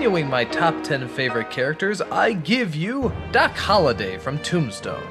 continuing my top 10 favorite characters, I give you Doc Holliday from Tombstone.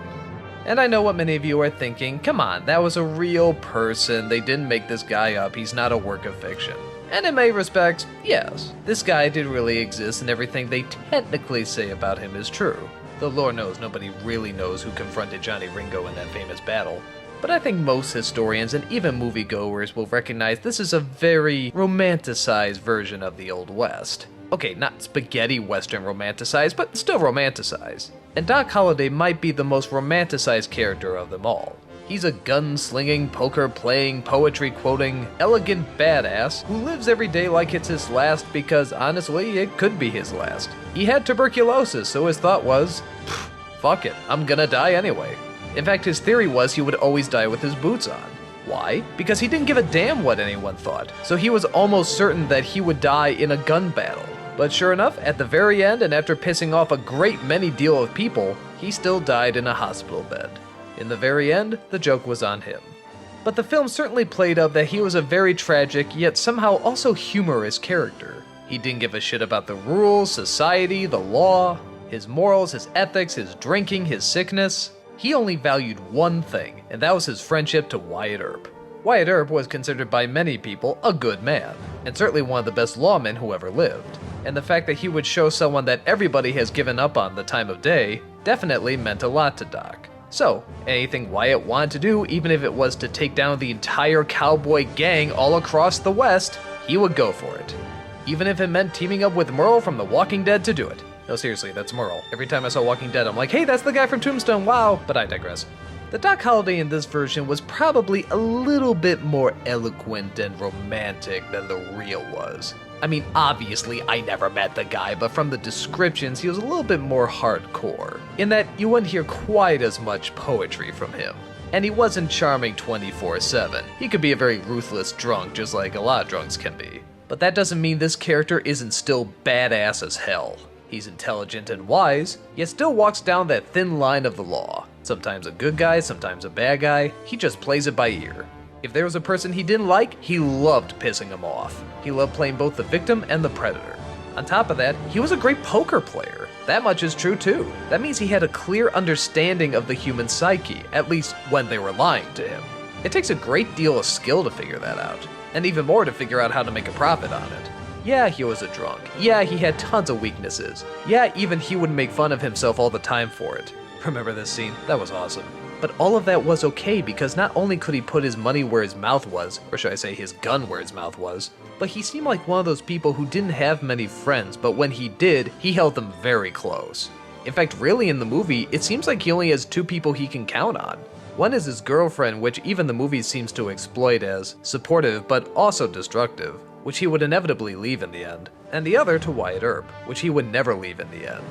And I know what many of you are thinking, come on, that was a real person, they didn't make this guy up, he's not a work of fiction. And in many respects, yes, this guy did really exist and everything they technically say about him is true. Though Lord knows nobody really knows who confronted Johnny Ringo in that famous battle. But I think most historians and even moviegoers will recognize this is a very romanticized version of the Old West. Okay, not spaghetti western romanticized, but still romanticized. And Doc Holliday might be the most romanticized character of them all. He's a gun-slinging, poker-playing, poetry-quoting, elegant badass who lives every day like it's his last because, honestly, it could be his last. He had tuberculosis, so his thought was, fuck it, I'm gonna die anyway. In fact, his theory was he would always die with his boots on. Why? Because he didn't give a damn what anyone thought, so he was almost certain that he would die in a gun battle. But sure enough, at the very end, and after pissing off a great many deal of people, he still died in a hospital bed. In the very end, the joke was on him. But the film certainly played up that he was a very tragic, yet somehow also humorous character. He didn't give a shit about the rules, society, the law, his morals, his ethics, his drinking, his sickness. He only valued one thing, and that was his friendship to Wyatt Earp. Wyatt Earp was considered by many people a good man, and certainly one of the best lawmen who ever lived. And the fact that he would show someone that everybody has given up on the time of day definitely meant a lot to Doc. So, anything Wyatt wanted to do, even if it was to take down the entire cowboy gang all across the West, he would go for it. Even if it meant teaming up with Merle from The Walking Dead to do it. No, seriously, that's Merle. Every time I saw Walking Dead, I'm like, hey, that's the guy from Tombstone, wow! But I digress. The Doc Holliday in this version was probably a little bit more eloquent and romantic than the real was. I mean, obviously, I never met the guy, but from the descriptions, he was a little bit more hardcore, in that you wouldn't hear quite as much poetry from him. And he wasn't charming 24/7. He could be a very ruthless drunk, just like a lot of drunks can be. But that doesn't mean this character isn't still badass as hell. He's intelligent and wise, yet still walks down that thin line of the law. Sometimes a good guy, sometimes a bad guy, he just plays it by ear. If there was a person he didn't like, he loved pissing him off. He loved playing both the victim and the predator. On top of that, he was a great poker player. That much is true too. That means he had a clear understanding of the human psyche, at least when they were lying to him. It takes a great deal of skill to figure that out, and even more to figure out how to make a profit on it. Yeah, he was a drunk. Yeah, he had tons of weaknesses. Yeah, even he would make fun of himself all the time for it. Remember this scene? That was awesome. But all of that was okay because not only could he put his money where his mouth was, or should I say his gun where his mouth was, but he seemed like one of those people who didn't have many friends, but when he did, he held them very close. In fact, really in the movie, it seems like he only has two people he can count on. One is his girlfriend, which even the movie seems to exploit as supportive but also destructive, which he would inevitably leave in the end, and the other to Wyatt Earp, which he would never leave in the end.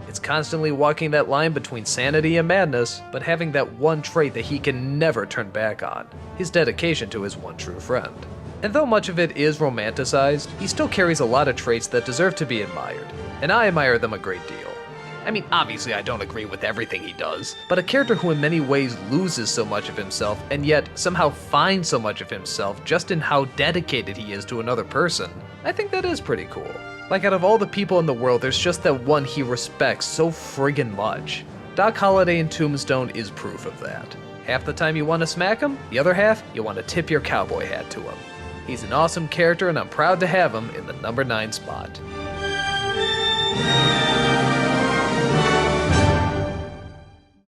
It's constantly walking that line between sanity and madness, but having that one trait that he can never turn back on, his dedication to his one true friend. And though much of it is romanticized, he still carries a lot of traits that deserve to be admired, and I admire them a great deal. I mean, obviously I don't agree with everything he does, but a character who in many ways loses so much of himself and yet somehow finds so much of himself just in how dedicated he is to another person, I think that is pretty cool. Like out of all the people in the world, there's just that one he respects so friggin' much. Doc Holliday in Tombstone is proof of that. Half the time you want to smack him, the other half, you want to tip your cowboy hat to him. He's an awesome character and I'm proud to have him in the number 9 spot.